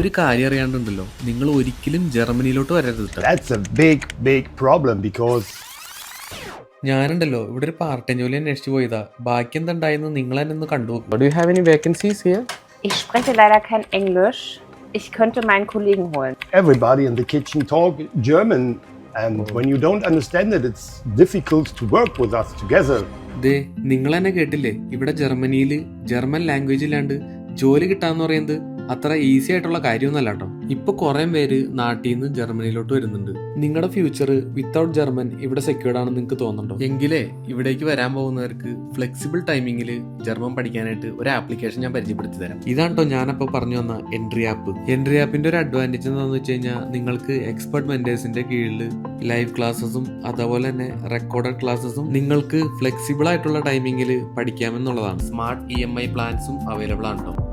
ഒരു കാര്യം അറിയാണ്ടുണ്ടല്ലോ, നിങ്ങൾ ഒരിക്കലും ജർമ്മനിയിലോട്ട് വരരുത് ട്ടോ. That's a big problem because ഞാനുണ്ടല്ലോ ഇവിടെ ഒരു പാർട്ട് ടൈം ജോലി അന്വേഷിച്ചു പോയതാ. ബാക്കി എന്തുണ്ടായെന്ന് നിങ്ങൾ തന്നെ ഒന്ന് കണ്ടു നോക്കും. But do you have any vacancies here? Ich spreche leider kein Englisch. Ich könnte meinen Kollegen holen. everybody in the kitchen talk German, and when you don't understand it, it's difficult to work with us together. ദേ, നിങ്ങൾ തന്നെ കേട്ടില്ലേ, ഇവിടെ ജർമ്മനിയിൽ German language ഇല്ലാണ്ട് ജോലി കിട്ടാന്ന് പറയുന്നത് അത്ര easy ആയിട്ടുള്ള കാര്യമൊന്നുമല്ല കേട്ടോ. ഇപ്പൊ കുറെ പേര് നാട്ടിൽ നിന്ന് ജർമ്മനിയിലോട്ട് വരുന്നുണ്ട്. നിങ്ങളുടെ ഫ്യൂച്ചർ വിത്തൗട്ട് ജർമ്മൻ ഇവിടെ സെക്യൂർഡ് ആണെന്ന് നിങ്ങൾക്ക് തോന്നുന്നുണ്ടോ? എങ്കിലേ ഇവിടേക്ക് വരാൻ പോകുന്നവർക്ക് ഫ്ലെക്സിബിൾ ടൈമിങ്ങിൽ ജർമ്മൻ പഠിക്കാനായിട്ട് ഒരു ആപ്ലിക്കേഷൻ ഞാൻ പരിചയപ്പെടുത്തി തരാം. ഇതാണ് കേട്ടോ ഞാനപ്പോൾ പറഞ്ഞു വന്ന എൻട്രി ആപ്പ്. എൻട്രി ആപ്പിന്റെ ഒരു അഡ്വാൻറ്റേജ് എന്താണെന്ന് വെച്ച് കഴിഞ്ഞാൽ നിങ്ങൾക്ക് എക്സ്പെർട്ട് മെന്റേഴ്സിന്റെ കീഴിൽ ലൈവ് ക്ലാസ്സസും അതുപോലെ തന്നെ റെക്കോർഡഡ് ക്ലാസ്സസും നിങ്ങൾക്ക് ഫ്ലെക്സിബിൾ ആയിട്ടുള്ള ടൈമിങ്ങിൽ പഠിക്കാമെന്നുള്ളതാണ്. സ്മാർട്ട് EMI പ്ലാൻസും അവൈലബിൾ ആണ് കേട്ടോ.